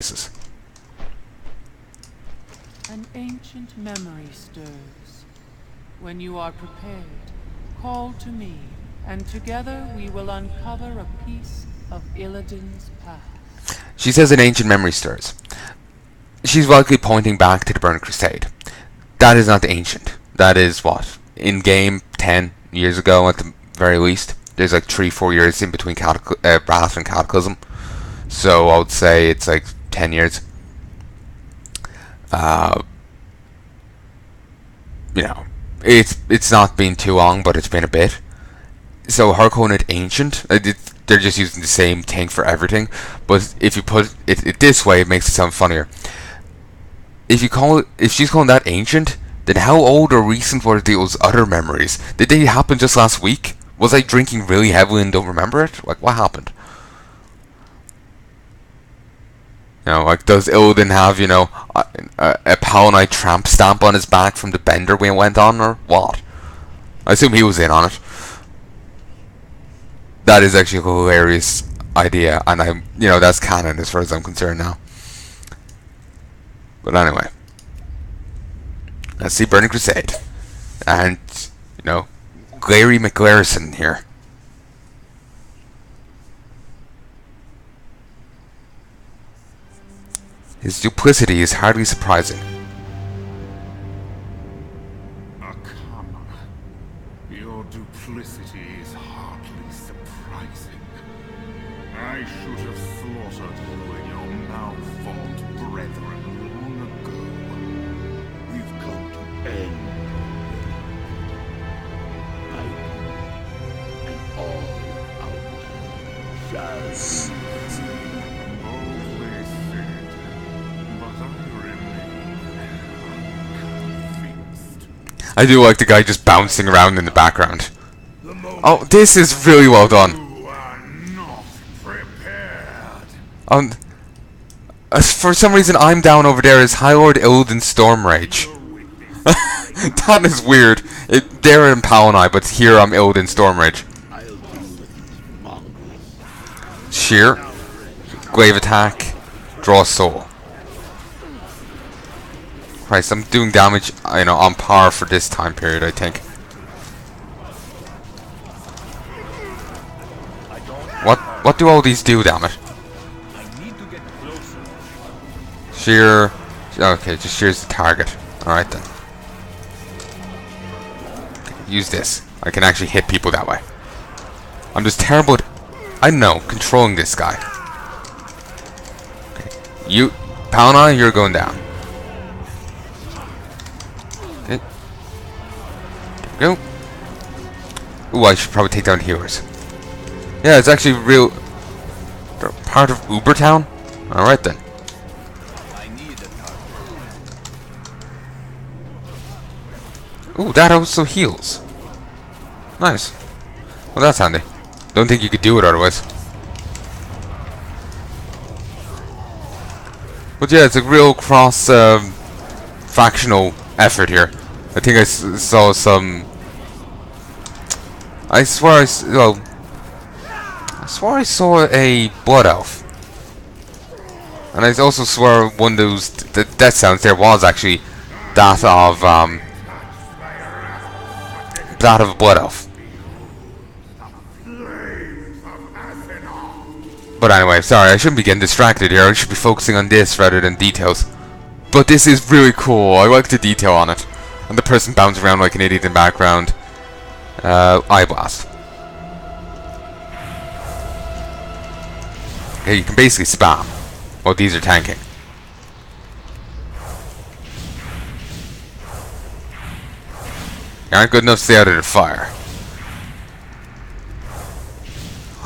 places. An ancient memory stirs. When you are prepared, call to me, and together we will uncover a piece of Illidan's past. She says an ancient memory stirs. She's likely pointing back to the Burning Crusade. That is not ancient. That is what? In game 10 years ago at the very least. There's like 3-4 years in between Wrath and Cataclysm. So I would say it's like 10 years. You know, it's not been too long, but it's been a bit. So her calling it ancient, they're just using the same thing for everything. But if you put it this way, it makes it sound funnier. If she's calling that ancient, then how old or recent were those other memories? Did they happen just last week? Was I drinking really heavily and don't remember it? Like, what happened? You know, like, does Illidan have, you know, a Palnai tramp stamp on his back from the bender we went on, or what? I assume he was in on it. That is actually a hilarious idea, and that's canon as far as I'm concerned now. But anyway, let's see Burning Crusade, and Glary McGlarison here. His duplicity is hardly surprising. Your duplicity is hardly surprising. I should have slaughtered you and your malformed brethren long ago. We've come to end and all outland shall cease. Only said, but I remain unconvinced. I do like the guy just bouncing around in the background. Oh, this is really well done. You are not prepared. For some reason, I'm down over there as High Lord Illidan Stormrage. That is weird. They're in Palnai, but here I'm Illidan Stormrage. Sheer, glaive attack, draw soul. Christ, I'm doing damage, on par for this time period, I think. What do all these do, damn it? Sheer. Okay, just sheer's the target. Alright then. Use this. I can actually hit people that way. I'm just terrible at, I don't know, controlling this guy. Okay. You, Palnai, you're going down. Okay. There we go. Ooh, I should probably take down healers. Yeah, it's actually real. They're part of Ubertown? Alright then. Ooh, that also heals. Nice. Well, that's handy. Don't think you could do it otherwise. But yeah, it's a real cross-factional effort here. I think I saw some... I swear I saw a Blood Elf. And I also swear one of those... The death sounds there was actually that of a Blood Elf. But anyway, sorry, I shouldn't be getting distracted here. I should be focusing on this rather than details. But this is really cool. I like the detail on it. And the person bouncing around like an idiot in the background. Eye Blast. Okay, you can basically spam while these are tanking. You aren't good enough to stay out of the fire.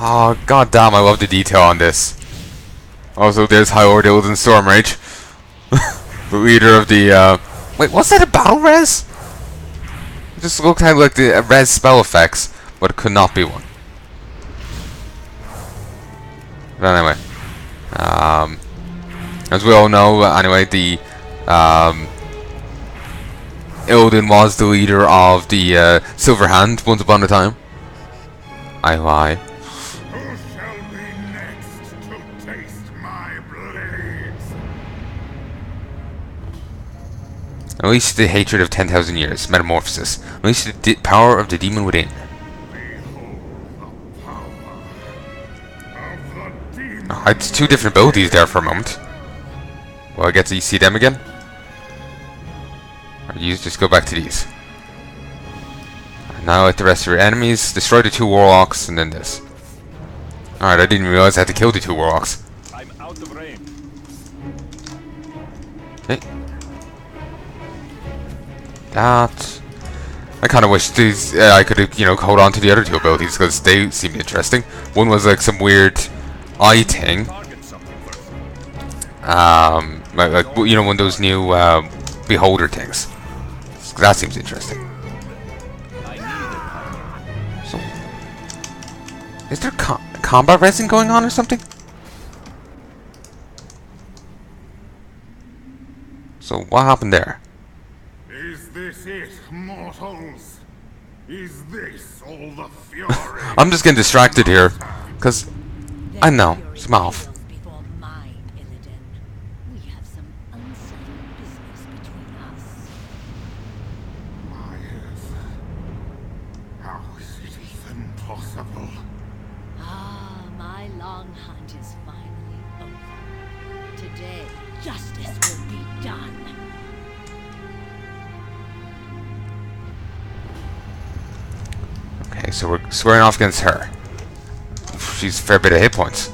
Oh, goddamn, I love the detail on this. Also, there's High Lord Illidan Stormrage. The leader of the, Wait, was that a battle res? It just looked kind of like the res spell effects, but it could not be one. But anyway. As we all know, anyway, the, Illidan was the leader of the, Silver Hand once upon a time. I lie. Who shall be next to taste my blades? Unleash the hatred of 10,000 years. Metamorphosis. Unleash the power of the demon within. Oh, it's two different abilities there for a moment. Well, I get to see them again. Or you just go back to these. And now let the rest of your enemies destroy the 2 warlocks, and then this. Alright, I didn't realize I had to kill the 2 warlocks. I'm out of range. Okay. That. I kind of wish these I could, hold on to the other 2 abilities because they seemed interesting. One was like some weird eye thing. Like one of those new beholder things. So that seems interesting. So, is there combat resin going on or something? So what happened there? Is this it, mortals? Is this all the fury? I'm just getting distracted here, because I know, it's mouth. Before mine, Illidan. We have some unsettled business between us. How is it even possible? Ah, my long hunt is finally over. Today, justice will be done. Okay, so we're squaring off against her. She's a fair bit of hit points.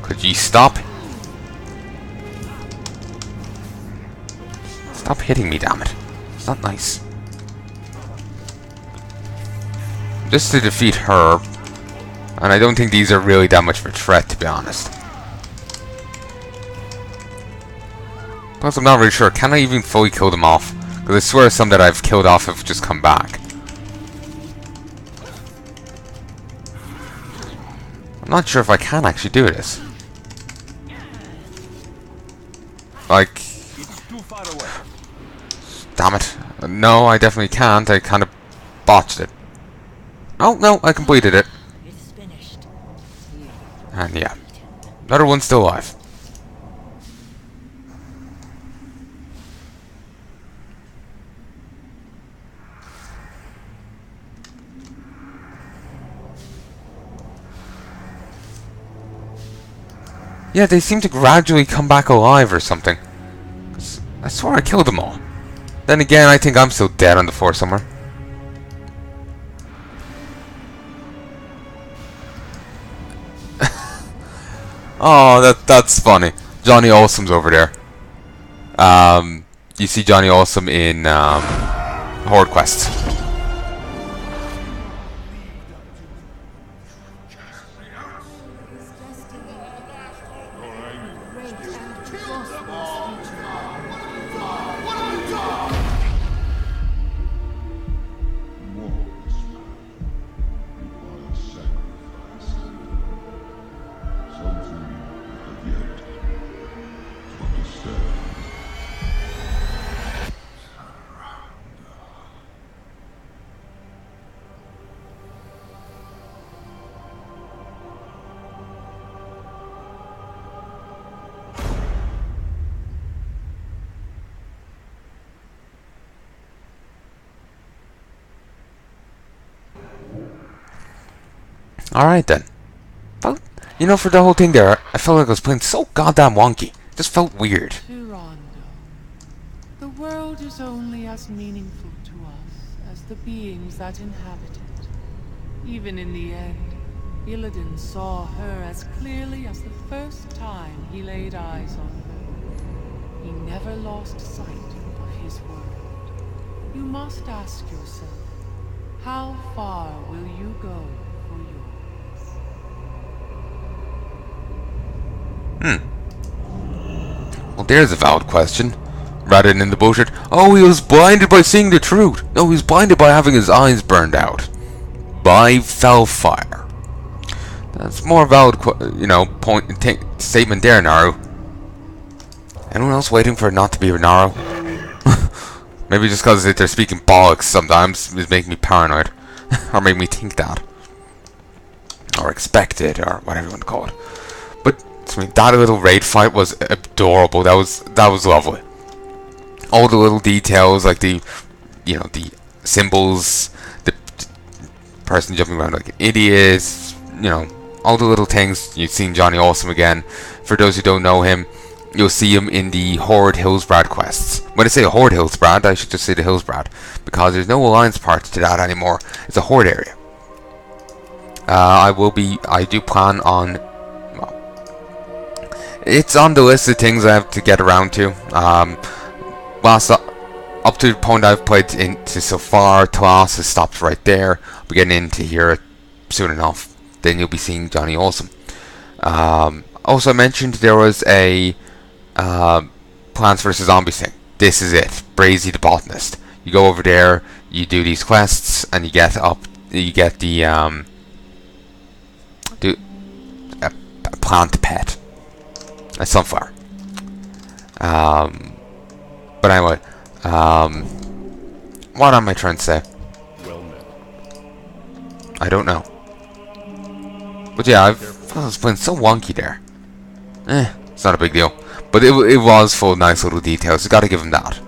Could you stop? Stop hitting me, damn it. It's not nice. Just to defeat her. And I don't think these are really that much of a threat, to be honest. Plus, I'm not really sure. Can I even fully kill them off? Because I swear some that I've killed off have just come back. I'm not sure if I can actually do this. Like... It's too far away. Damn it. No, I definitely can't. I kind of botched it. Oh, no, I completed it. It's finished. And yeah. Another one's still alive. Yeah, they seem to gradually come back alive or something. 'Cause I swear I killed them all. Then again, I think I'm still dead on the floor somewhere. Oh, that's funny. Johnny Awesome's over there. You see Johnny Awesome in Horde Quests. Alright then. Well, for the whole thing there, I felt like I was playing so goddamn wonky. It just felt weird. Tyrondo. The world is only as meaningful to us as the beings that inhabit it. Even in the end, Illidan saw her as clearly as the first time he laid eyes on her. He never lost sight of his world. You must ask yourself, how far will you go for yours? Well, there's a valid question. Rather than the bullshit, oh, he was blinded by seeing the truth. No, he was blinded by having his eyes burned out. By Val'sharah. That's more valid, statement there, Naru. Anyone else waiting for it not to be Naru? Maybe just because they're speaking bollocks sometimes is making me paranoid. Or make me think that. Or expect it, or whatever you want to call it. But, that little raid fight was adorable. That was lovely. all the little details, like the the symbols, the person jumping around like an idiot, all the little things. You've seen Johnny Awesome again. For those who don't know him, you'll see him in the Horde Hillsbrad quests. When I say Horde Hillsbrad, I should just say the Hillsbrad, because there's no Alliance part to that anymore. It's a Horde area. I do plan on, it's on the list of things I have to get around to. Up to the point I've played into so far, Talas has stopped right there. I'll be getting into here soon enough. Then you'll be seeing Johnny Awesome. Also, I mentioned there was a Plants vs. Zombies thing. This is it. Brazy the Botanist. You go over there, you do these quests, and you get the plant pet. A sunflower. But anyway, what am I trying to say? Well met. I don't know. But yeah, I was playing so wonky there. It's not a big deal. But it was full of nice little details. You gotta give him that.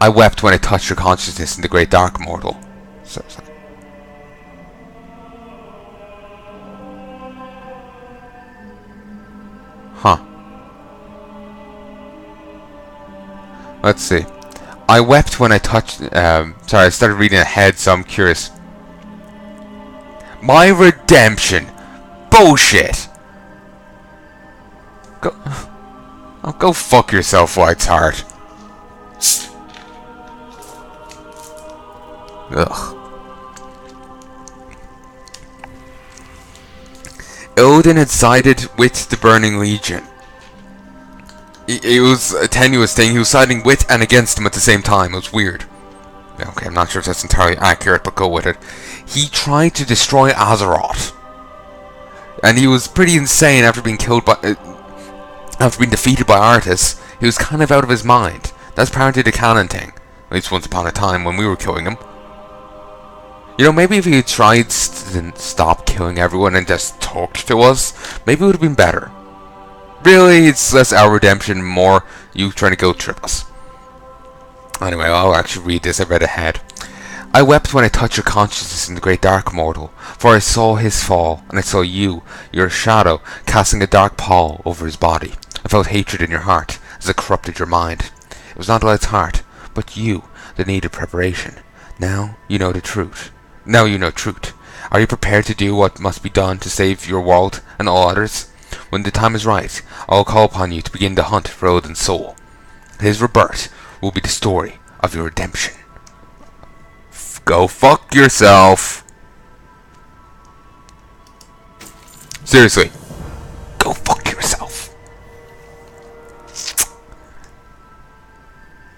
I wept when I touched your consciousness in the Great Dark Mortal. So. Huh. Let's see. I wept when I touched... sorry, I started reading ahead, so I'm curious. My redemption! Bullshit! Go fuck yourself, White's Heart. Ugh. Illidan had sided with the Burning Legion. It was a tenuous thing. He was siding with and against him at the same time. It was weird. Okay, I'm not sure if that's entirely accurate, but go with it. He tried to destroy Azeroth. And he was pretty insane after being killed by... after being defeated by Arthas. He was kind of out of his mind. That's apparently the canon thing. At least once upon a time when we were killing him. Maybe if he had tried to stop killing everyone and just talked to us, maybe it would have been better. Really, it's less our redemption, more you trying to guilt trip us. Anyway, I'll actually read this. I read ahead. I wept when I touched your consciousness in the Great Dark Mortal, for I saw his fall, and I saw you, your shadow, casting a dark pall over his body. I felt hatred in your heart, as it corrupted your mind. It was not Light's heart, but you that needed preparation. Now you know the truth. Now you know truth. Are you prepared to do what must be done to save your world and all others? When the time is right, I will call upon you to begin the hunt for Illidan's soul. His rebirth will be the story of your redemption. Go fuck yourself. Seriously. Go fuck yourself.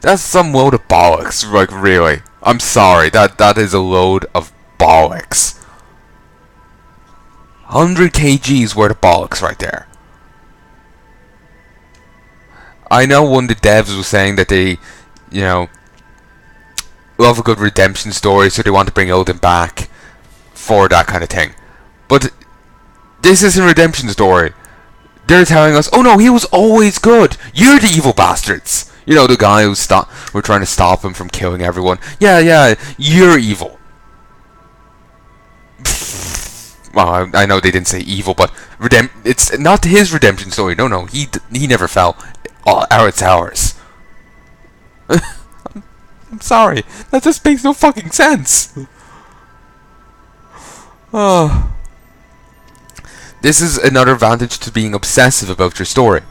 That's some load of bollocks, like really. I'm sorry, that is a load of bollocks. 100 kgs worth of bollocks right there. I know one of the devs was saying that they, love a good redemption story, so they want to bring Illidan back for that kind of thing. But this isn't a redemption story. They're telling us, oh no, he was always good. You're the evil bastards. The guy who we're trying to stop him from killing everyone. Yeah, you're evil. Well, I know they didn't say evil, but it's not his redemption story. No, he never fell. It's ours. I'm sorry. That just makes no fucking sense. Oh. This is another advantage to being obsessive about your story.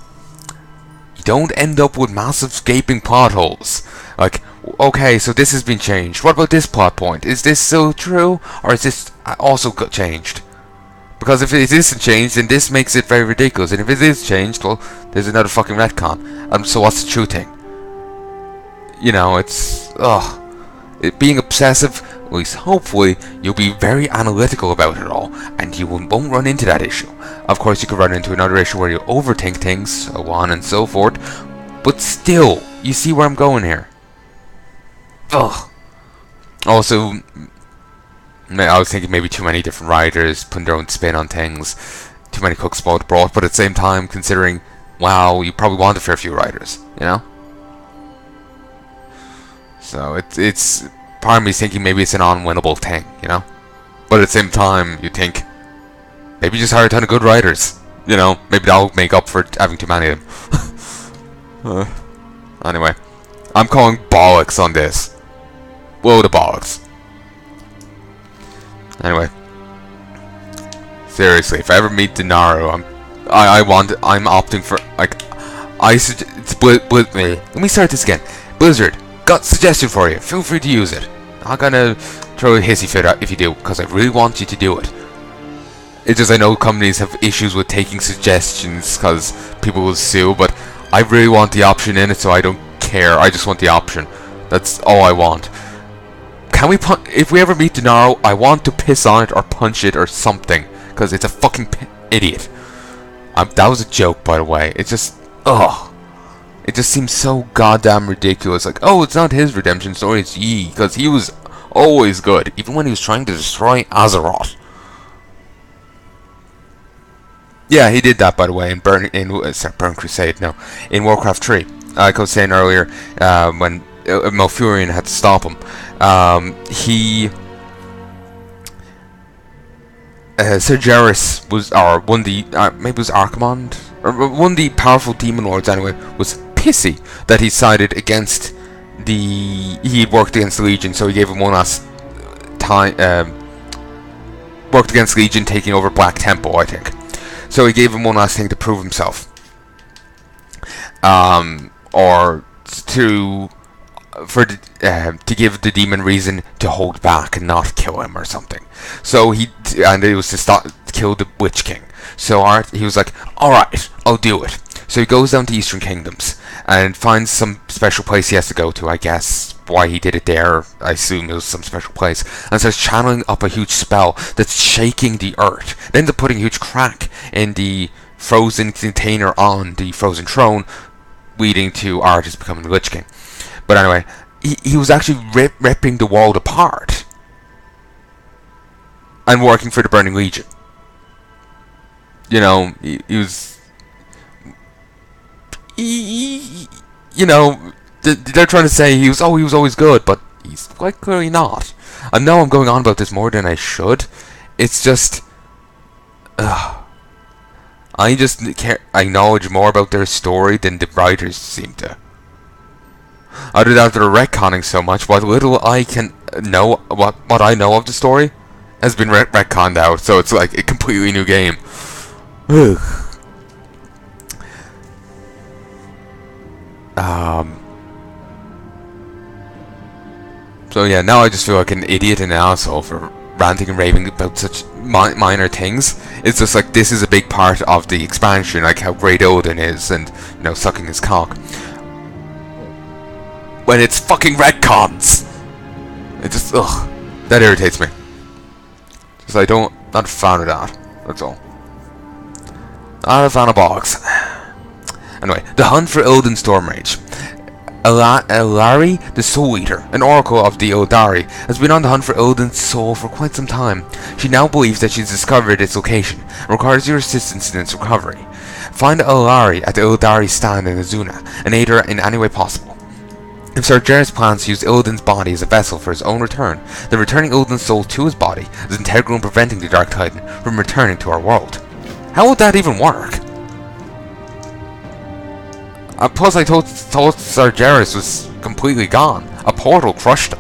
You don't end up with massive gaping plot holes. Like, okay, so this has been changed. What about this plot point? Is this still true? Or is this also changed? Because if it isn't changed, then this makes it very ridiculous. And if it is changed, well, there's another fucking retcon. So what's the true thing? It's... being obsessive, at least hopefully, you'll be very analytical about it all, and you won't run into that issue. Of course, you could run into another issue where you overthink things, so on and so forth, but still, you see where I'm going here. Ugh. Also, I was thinking maybe too many different writers putting their own spin on things, too many cooks spoiled the broth, but at the same time, considering, wow, you probably want a fair few writers, So it's part of me thinking maybe it's an unwinnable thing, you know. But at the same time, you think maybe just hire a ton of good writers. You know, maybe that'll make up for having too many of them. Anyway, I'm calling bollocks on this. Whoa, the bollocks. Anyway, seriously, if I ever meet Denaro, I'm opting for, like, let me start this again. Blizzard, got a suggestion for you. Feel free to use it. I'm not gonna throw a hissy fit out if you do, because I really want you to do it. It's just I know companies have issues with taking suggestions because people will sue, but I really want the option in it, so I don't care. I just want the option. That's all I want. Can we if we ever meet Denaro, I want to piss on it or punch it or something, because it's a fucking idiot. That was a joke, by the way. It's just, ugh. It just seems so goddamn ridiculous. Like, oh, it's not his redemption story, it's Yi, because he was always good, even when he was trying to destroy Azeroth. Yeah, he did that, by the way, in Burn Crusade, no, in Warcraft 3. Like I was saying earlier, when Malfurion had to stop him, Sergeris was, or one of the, maybe it was Archimond, or one of the powerful demon lords anyway, was pissy that he sided against he worked against the Legion, so he gave him one last time, worked against Legion taking over Black Temple, I think. So he gave him one last thing to prove himself. Or to give the demon reason to hold back and not kill him or something. So and it was to kill the Witch King. So he was like, alright, I'll do it. So he goes down to Eastern Kingdoms and finds some special place he has to go to, I guess. Why he did it there, I assume it was some special place, and starts channeling up a huge spell that's shaking the earth. Then ends up putting a huge crack in the frozen container on the frozen throne, leading to Arthas becoming the Lich King. But anyway, he was actually ripping the world apart and working for the Burning Legion. You know, he was... you know, they're trying to say he was always good, but he's quite clearly not. I know I'm going on about this more than I should. It's just... I just acknowledge more about their story than the writers seem to. Either that they're retconning so much, what little I can know, what I know of the story, has been retconned out, so it's like a completely new game. So yeah, now I just feel like an idiot and an asshole for ranting and raving about such minor things. It's just like, this is a big part of the expansion, like how great Odin is, and, you know, sucking his cock. When it's fucking retcons! It just, ugh, that irritates me. Just, not a fan of that, that's all. Not a fan of bollocks. Anyway, the hunt for Odin's Stormrage. Elari, the Soul Eater, an oracle of the Eldari, has been on the hunt for Odin's soul for quite some time. She now believes that she's discovered its location, and requires your assistance in its recovery. Find Elari at the Eldari stand in Azuna, and aid her in any way possible. If Sargeras plans to use Odin's body as a vessel for his own return, then returning Odin's soul to his body is integral in preventing the Dark Titan from returning to our world. How would that even work? Plus, I thought Sargeras was completely gone. A portal crushed him.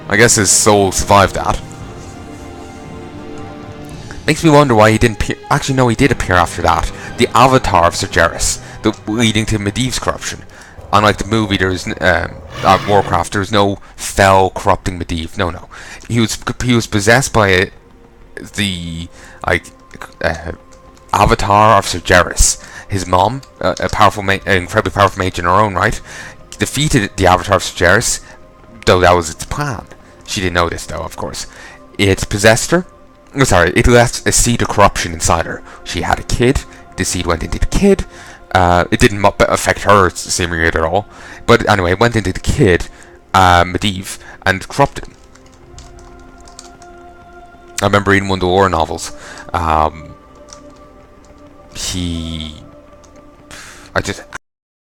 I guess his soul survived that. Makes me wonder why he didn't appear. Actually, no, he did appear after that. The avatar of Sargeras, leading to Medivh's corruption. Unlike the movie, Warcraft, there was no fell, corrupting Medivh. No. He was possessed by the avatar of Sargeras. His mom, an incredibly powerful mage in her own right, defeated the avatar of Sargeras, though that was its plan. She didn't know this, though, of course. It possessed her. It left a seed of corruption inside her. She had a kid. The seed went into the kid. It didn't affect her seemingly at all. But anyway, it went into the kid, Medivh, and corrupted him. I remember reading one of the lore novels.